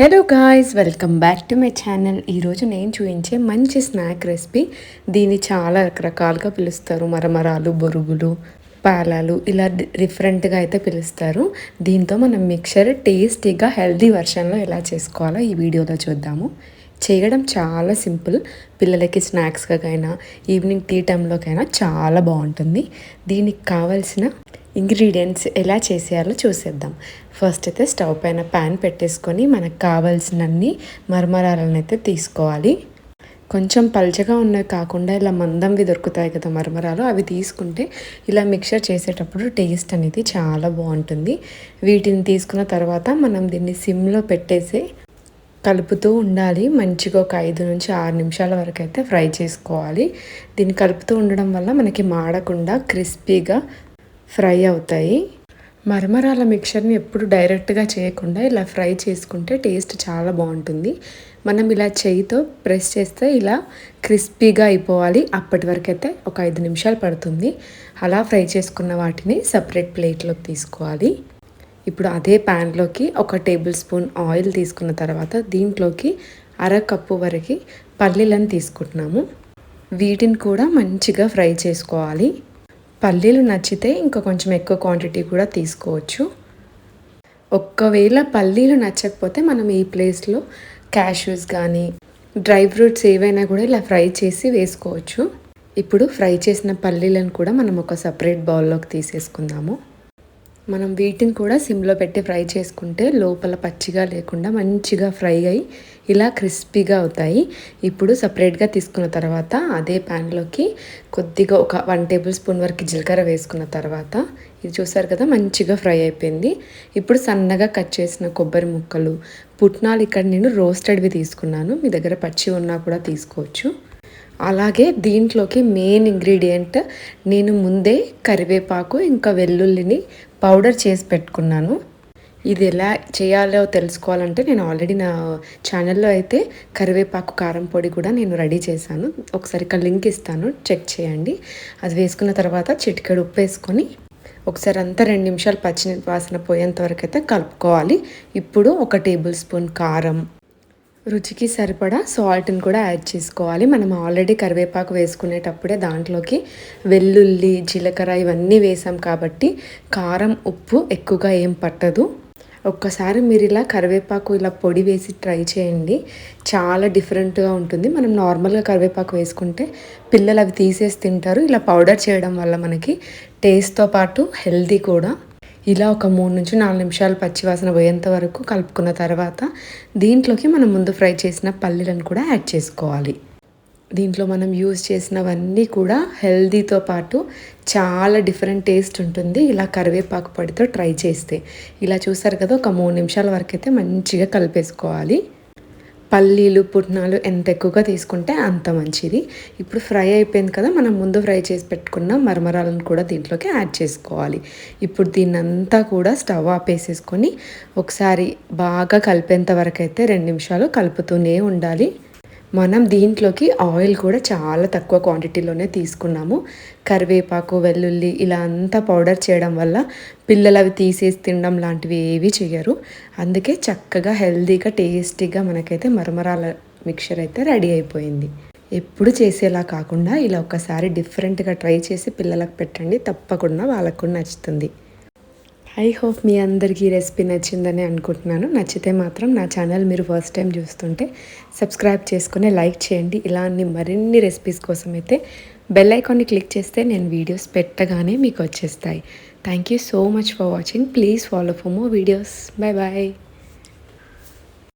Hello guys, welcome back to my channel. ఈరోజు నేను చూపించే మంచి స్నాక్ రెసిపీ. దీన్ని చాలా రకరకాలుగా పిలుస్తారు. మరమరాలు, బొరుగులు, పాలాలు ఇలా డిఫరెంట్గా అయితే పిలుస్తారు. దీంతో మనం మిక్చర్ టేస్టీగా హెల్దీ వర్షన్లో ఎలా చేసుకోవాలో ఈ వీడియోలో చూద్దాము. చేయడం చాలా సింపుల్. పిల్లలకి స్నాక్స్గా ఈవినింగ్ టీ టైంలోకైనా చాలా బాగుంటుంది. దీనికి కావాల్సిన ఇంగ్రీడియంట్స్ ఎలా చేసేయాలో చూసేద్దాం. ఫస్ట్ అయితే స్టవ్ పైన ప్యాన్ పెట్టేసుకొని మనకు కావాల్సినన్ని మరమరాలను అయితే తీసుకోవాలి. కొంచెం పల్చగా ఉన్నవి కాకుండా ఇలా మందంవి దొరుకుతాయి కదా మరమరాలు, అవి తీసుకుంటే ఇలా మిక్చర్ చేసేటప్పుడు టేస్ట్ అనేది చాలా బాగుంటుంది. వీటిని తీసుకున్న తర్వాత మనం దీన్ని సిమ్లో పెట్టేసి కలుపుతూ ఉండాలి. మంచిగా ఒక 5 నుంచి 6 నిమిషాల వరకు అయితే ఫ్రై చేసుకోవాలి. దీన్ని కలుపుతూ ఉండడం వల్ల మనకి మాడకుండా క్రిస్పీగా ఫ్రై అవుతాయి. మరమరాల మిక్చర్ని ఎప్పుడు డైరెక్ట్గా చేయకుండా ఇలా ఫ్రై చేసుకుంటే టేస్ట్ చాలా బాగుంటుంది. మనం ఇలా చేయితో ప్రెస్ చేస్తే ఇలా క్రిస్పీగా అయిపోవాలి. అప్పటి వరకు అయితే ఒక 5 నిమిషాలు పడుతుంది. అలా ఫ్రై చేసుకున్న వాటిని సపరేట్ ప్లేట్లోకి తీసుకోవాలి. ఇప్పుడు అదే ప్యాన్లోకి 1 టేబుల్ స్పూన్ ఆయిల్ తీసుకున్న తర్వాత దీంట్లోకి 1/2 కప్పు వరకు పల్లీలను తీసుకుంటున్నాము. వీటిని కూడా మంచిగా ఫ్రై చేసుకోవాలి. పల్లీలు నచ్చితే ఇంకా కొంచెం ఎక్కువ క్వాంటిటీ కూడా తీసుకోవచ్చు. ఒకవేళ పల్లీలు నచ్చకపోతే మనం ఈ ప్లేస్లో క్యాష్యూస్ కానీ డ్రై ఫ్రూట్స్ ఏవైనా కూడా ఇలా ఫ్రై చేసి వేసుకోవచ్చు. ఇప్పుడు ఫ్రై చేసిన పల్లీలను కూడా మనం ఒక సపరేట్ బౌల్లోకి తీసేసుకుందాము. మనం వీటిని కూడా సిమ్లో పెట్టి ఫ్రై చేసుకుంటే లోపల పచ్చిగా లేకుండా మంచిగా ఫ్రై అయ్యి ఇలా క్రిస్పీగా అవుతాయి. ఇప్పుడు సపరేట్గా తీసుకున్న తర్వాత అదే ప్యాన్లోకి కొద్దిగా ఒక 1 టేబుల్ స్పూన్ వరకు జీలకర్ర వేసుకున్న తర్వాత ఇది చూసారు కదా మంచిగా ఫ్రై అయిపోయింది. ఇప్పుడు సన్నగా కట్ చేసిన కొబ్బరి ముక్కలు, పుట్నాలు ఇక్కడ నేను రోస్టెడ్వి తీసుకున్నాను. మీ దగ్గర పచ్చి ఉన్నా కూడా తీసుకోవచ్చు. అలాగే దీంట్లోకి మెయిన్ ఇంగ్రీడియంట్ నేను ముందే కరివేపాకు ఇంకా వెల్లుల్లిని పౌడర్ చేసి పెట్టుకున్నాను. ఇది ఎలా చేయాలో తెలుసుకోవాలంటే నేను ఆల్రెడీ నా ఛానల్లో అయితే కరివేపాకు కారం పొడి కూడా నేను రెడీ చేశాను. ఒకసారి ఇక్కడ లింక్ ఇస్తాను, చెక్ చేయండి. అది వేసుకున్న తర్వాత చిటికెడు ఉప్పు వేసుకొని ఒకసారి అంతా 2 నిమిషాలు పచ్చి వాసన పోయేంత వరకు అయితే కలుపుకోవాలి. ఇప్పుడు 1 టేబుల్ స్పూన్ కారం, రుచికి సరిపడా సాల్ట్ని కూడా యాడ్ చేసుకోవాలి. మనం ఆల్రెడీ కరివేపాకు వేసుకునేటప్పుడే దాంట్లోకి వెల్లుల్లి, జీలకర్ర ఇవన్నీ వేసాం కాబట్టి కారం, ఉప్పు ఎక్కువగా ఏం పట్టదు. ఒక్కసారి మీరు ఇలా కరివేపాకు ఇలా పొడి వేసి ట్రై చేయండి, చాలా డిఫరెంట్గా ఉంటుంది. మనం నార్మల్గా కరివేపాకు వేసుకుంటే పిల్లలు అవి తీసేసి తింటారు. ఇలా పౌడర్ చేయడం వల్ల మనకి టేస్ట్తో పాటు హెల్దీ కూడా. ఇలా ఒక 3 నుంచి 4 నిమిషాలు పచ్చివాసన పోయేంత వరకు కలుపుకున్న తర్వాత దీంట్లోకి మనం ముందు ఫ్రై చేసిన పల్లీలను కూడా యాడ్ చేసుకోవాలి. దీంట్లో మనం యూజ్ చేసినవన్నీ కూడా హెల్దీతో పాటు చాలా డిఫరెంట్ టేస్ట్ ఉంటుంది. ఇలా కరివేపాకు పొడితో ట్రై చేస్తే ఇలా చూసారు కదా, ఒక 3 నిమిషాల వరకు అయితే మంచిగా కలిపేసుకోవాలి. పల్లీలు, పుట్నాలు ఎంత ఎక్కువగా తీసుకుంటే అంత మంచిది. ఇప్పుడు ఫ్రై అయిపోయింది కదా, మనం ముందు ఫ్రై చేసి పెట్టుకున్న మరమరాలను కూడా దీంట్లోకి యాడ్ చేసుకోవాలి. ఇప్పుడు దీన్నంతా కూడా స్టవ్ ఆపేసేసుకొని ఒకసారి బాగా కలిపేంత వరకు అయితే 2 నిమిషాలు కలుపుతూనే ఉండాలి. మనం దీంట్లోకి ఆయిల్ కూడా చాలా తక్కువ క్వాంటిటీలోనే తీసుకున్నాము. కరివేపాకు, వెల్లుల్లి ఇలా అంతా పౌడర్ చేయడం వల్ల పిల్లలు అవి తీసేసి తినడం లాంటివి ఏవి చేయరు. అందుకే చక్కగా హెల్తీగా టేస్టీగా మనకైతే మరమరాల మిక్చర్ అయితే రెడీ అయిపోయింది. ఎప్పుడు చేసేలా కాకుండా ఇలా ఒకసారి డిఫరెంట్గా ట్రై చేసి పిల్లలకు పెట్టండి, తప్పకుండా వాళ్ళకు కూడా నచ్చుతుంది. ఐ హోప్ మీ అందరికీ ఈ రెసిపీ నచ్చిందని అనుకుంటున్నాను. నచ్చితే మాత్రం నా ఛానల్ మీరు ఫస్ట్ టైం చూస్తుంటే సబ్స్క్రైబ్ చేసుకుని లైక్ చేయండి. ఇలాంటి మరిన్ని రెసిపీస్ కోసం అయితే బెల్ ఐకాన్ని క్లిక్ చేస్తే నేను వీడియోస్ పెట్టగానే మీకు వచ్చేస్తాయి. Thank you so much for watching. Please follow for more videos. Bye bye.